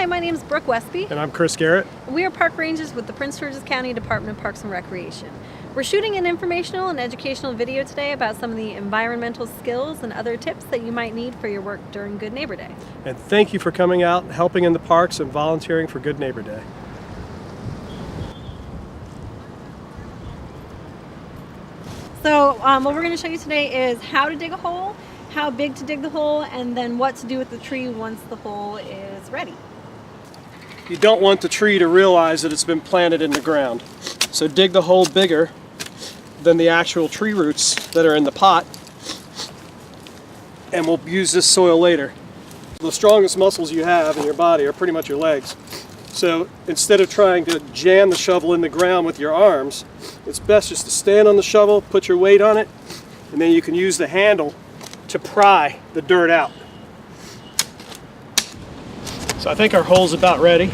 Hi, my name is Brooke Westby. And I'm Chris Garrett. We are park rangers with the Prince George's County Department of Parks and Recreation. We're shooting an informational and educational video today about some of the environmental skills and other tips that you might need for your work during Good Neighbor Day. And thank you for coming out, helping in the parks, and volunteering for Good Neighbor Day. So what we're going to show you today is how to dig a hole, how big to dig the hole, and then what to do with the tree once the hole is ready. You don't want the tree to realize that it's been planted in the ground. So dig the hole bigger than the actual tree roots that are in the pot, and we'll use this soil later. The strongest muscles you have in your body are pretty much your legs. So instead of trying to jam the shovel in the ground with your arms, it's best just to stand on the shovel, put your weight on it, and then you can use the handle to pry the dirt out. So I think our hole's about ready.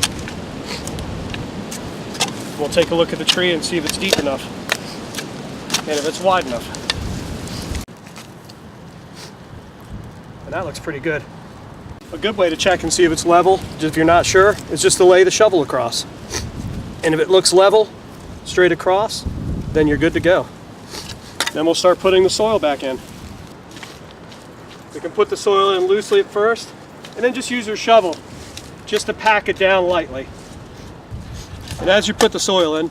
We'll take a look at the tree and see if it's deep enough and if it's wide enough. And that looks pretty good. A good way to check and see if it's level, if you're not sure, is just to lay the shovel across. And if it looks level, straight across, then you're good to go. Then we'll start putting the soil back in. We can put the soil in loosely at first, and then just use your shovel just to pack it down lightly. And as you put the soil in,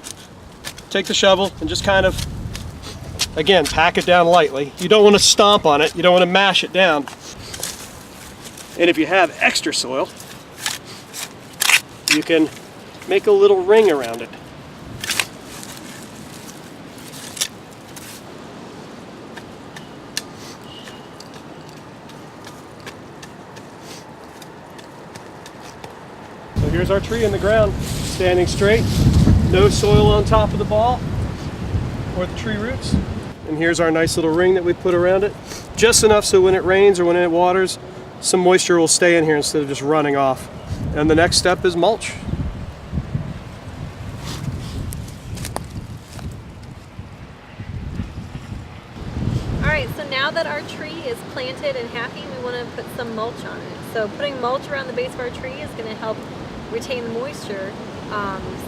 take the shovel and just kind of, again, pack it down lightly. You don't want to stomp on it, you don't want to mash it down. And if you have extra soil, you can make a little ring around it. So here's our tree in the ground, standing straight, no soil on top of the ball or the tree roots. And here's our nice little ring that we put around it, just enough so when it rains or when it waters, some moisture will stay in here instead of just running off. And the next step is mulch. Alright, so now that our tree is planted and happy, we want to put some mulch on it. So putting mulch around the base of our tree is going to help retain the moisture.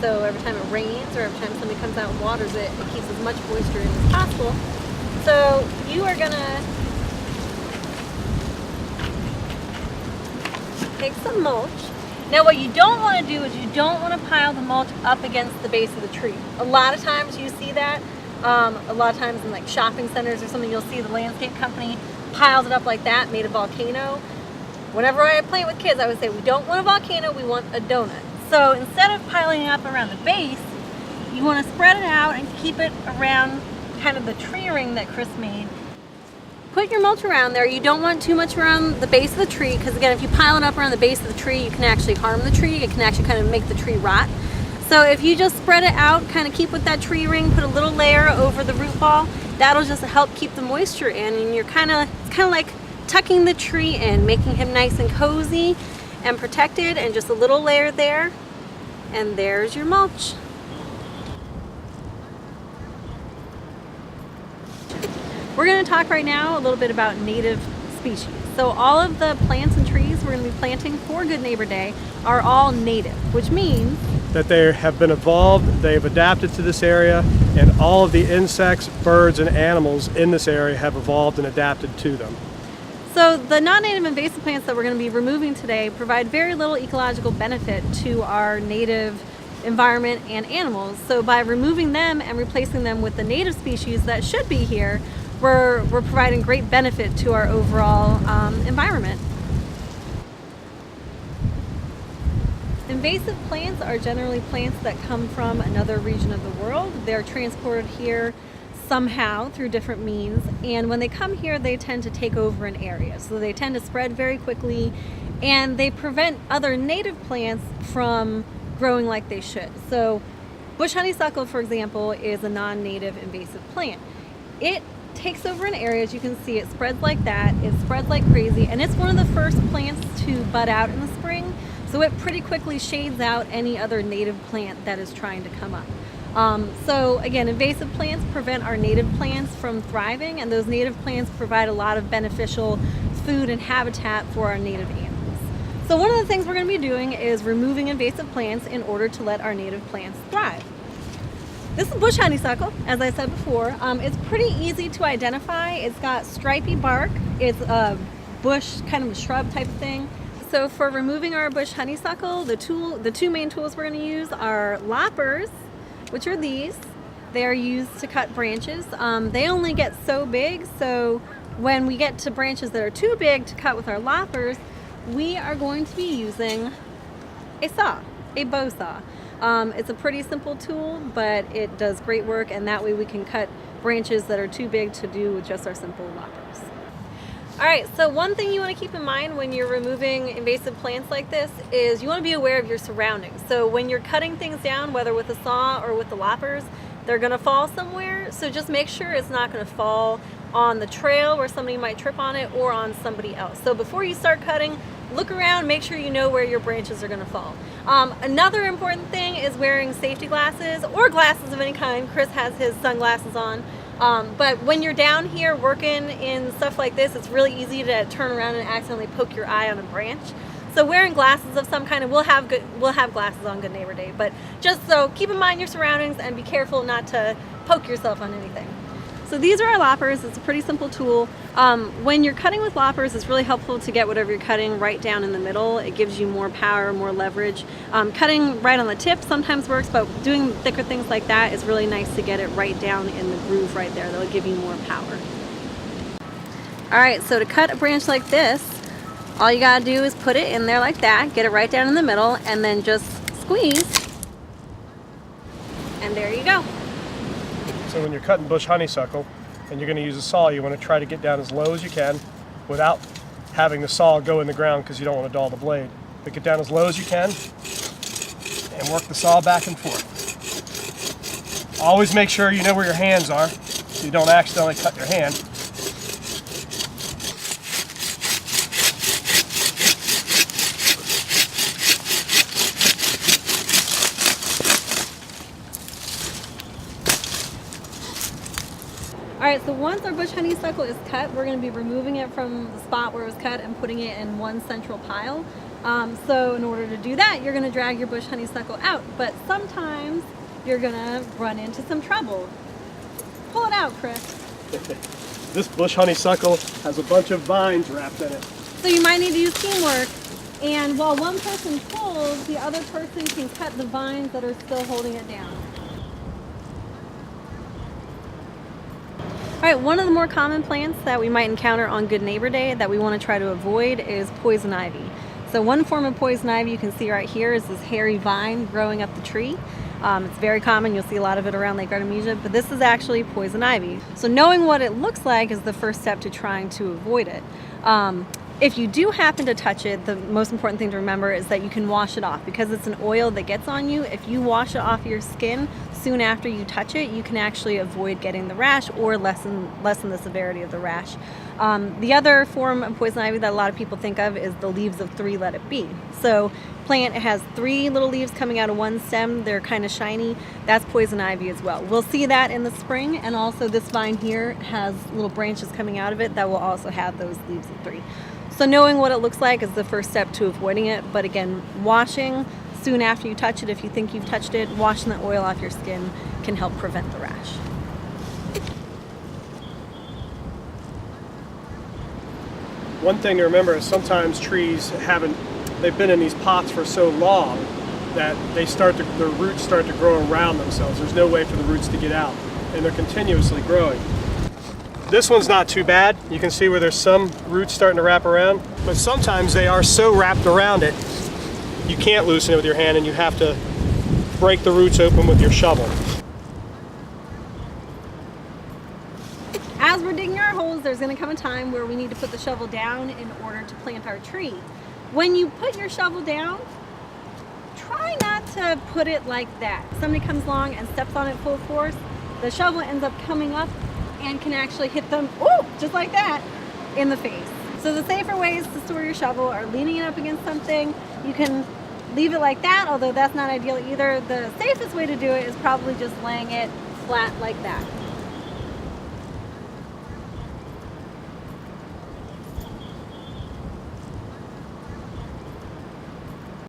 So every time it rains or every time somebody comes out and waters it, it keeps as much moisture in as possible. So you are going to take some mulch. Now what you don't want to do is you don't want to pile the mulch up against the base of the tree. A lot of times you see that. A lot of times in like shopping centers or something, you'll see the landscape company piles it up like that, made a volcano. Whenever I play with kids, I would say we don't want a volcano, we want a donut. So instead of piling it up around the base, you want to spread it out and keep it around kind of the tree ring that Chris made. Put your mulch around there. You don't want too much around the base of the tree, because again, if you pile it up around the base of the tree, you can actually harm the tree. It can actually kind of make the tree rot. So if you just spread it out, kind of keep with that tree ring, put a little layer over the root ball, that'll just help keep the moisture in, and you're it's kind of like tucking the tree in, making him nice and cozy and protected, and just a little layer there, and there's your mulch. We're going to talk right now a little bit about native species. So all of the plants and trees we're going to be planting for Good Neighbor Day are all native, which means that they have been evolved, they've adapted to this area, and all of the insects, birds, and animals in this area have evolved and adapted to them. So the non-native invasive plants that we're going to be removing today provide very little ecological benefit to our native environment and animals. So by removing them and replacing them with the native species that should be here, we're providing great benefit to our overall environment. Invasive plants are generally plants that come from another region of the world. They're transported here somehow through different means, and when they come here they tend to take over an area. So they tend to spread very quickly, and they prevent other native plants from growing like they should. So bush honeysuckle, for example, is a non-native invasive plant. It takes over an area, as you can see, it spreads like that, it spreads like crazy, and it's one of the first plants to bud out in the spring. So it pretty quickly shades out any other native plant that is trying to come up. So again, invasive plants prevent our native plants from thriving, and those native plants provide a lot of beneficial food and habitat for our native animals. So one of the things we're going to be doing is removing invasive plants in order to let our native plants thrive. This is bush honeysuckle, as I said before. It's pretty easy to identify. It's got stripy bark. It's a bush, kind of a shrub type of thing. So for removing our bush honeysuckle, the two main tools we're going to use are loppers, which are these. They are used to cut branches. They only get so big, so when we get to branches that are too big to cut with our loppers, we are going to be using a saw, a bow saw. It's a pretty simple tool, but it does great work, and that way we can cut branches that are too big to do with just our simple loppers. All right, so one thing you want to keep in mind when you're removing invasive plants like this is you want to be aware of your surroundings. So when you're cutting things down, whether with a saw or with the loppers, they're going to fall somewhere. So just make sure it's not going to fall on the trail where somebody might trip on it or on somebody else. So before you start cutting, look around, make sure you know where your branches are going to fall. Another important thing is wearing safety glasses or glasses of any kind. Chris has his sunglasses on. But when you're down here working in stuff like this, it's really easy to turn around and accidentally poke your eye on a branch. So wearing glasses of some kind, and we'll have glasses on Good Neighbor Day, but just so keep in mind your surroundings and be careful not to poke yourself on anything. So these are our loppers. It's a pretty simple tool. When you're cutting with loppers, it's really helpful to get whatever you're cutting right down in the middle. It gives you more power, more leverage. Cutting right on the tip sometimes works, but doing thicker things like that is really nice to get it right down in the groove right there. That'll give you more power. All right, so to cut a branch like this, all you gotta do is put it in there like that, get it right down in the middle, and then just squeeze, and there you go. So when you're cutting bush honeysuckle and you're going to use a saw, you want to try to get down as low as you can without having the saw go in the ground because you don't want to dull the blade. But get down as low as you can and work the saw back and forth. Always make sure you know where your hands are so you don't accidentally cut your hand. All right, so once our bush honeysuckle is cut, we're going to be removing it from the spot where it was cut and putting it in one central pile. So in order to do that, you're going to drag your bush honeysuckle out, but sometimes you're going to run into some trouble. Pull it out, Chris. This bush honeysuckle has a bunch of vines wrapped in it. So you might need to use teamwork, and while one person pulls, the other person can cut the vines that are still holding it down. All right, one of the more common plants that we might encounter on Good Neighbor Day that we want to try to avoid is poison ivy. So one form of poison ivy you can see right here is this hairy vine growing up the tree. It's very common. You'll see a lot of it around Lake Artemisia, but this is actually poison ivy. So knowing what it looks like is the first step to trying to avoid it. If you do happen to touch it, the most important thing to remember is that you can wash it off. Because it's an oil that gets on you, if you wash it off your skin soon after you touch it, you can actually avoid getting the rash or lessen the severity of the rash. The other form of poison ivy that a lot of people think of is the leaves of 3 let it be. So plant has 3 little leaves coming out of one stem. They're kind of shiny. That's poison ivy as well. We'll see that in the spring, and also this vine here has little branches coming out of it that will also have those leaves of 3. So knowing what it looks like is the first step to avoiding it, but again, washing soon after you touch it, if you think you've touched it, washing the oil off your skin can help prevent the rash. One thing to remember is sometimes trees they've been in these pots for so long that their roots start to grow around themselves. There's no way for the roots to get out, and they're continuously growing. This one's not too bad. You can see where there's some roots starting to wrap around, but sometimes they are so wrapped around it, you can't loosen it with your hand and you have to break the roots open with your shovel. As we're digging our holes, there's going to come a time where we need to put the shovel down in order to plant our tree. When you put your shovel down, try not to put it like that. Somebody comes along and steps on it full force, the shovel ends up coming up and can actually hit them, ooh, just like that, in the face. So the safer ways to store your shovel are leaning it up against something. You can leave it like that, although that's not ideal either. The safest way to do it is probably just laying it flat like that.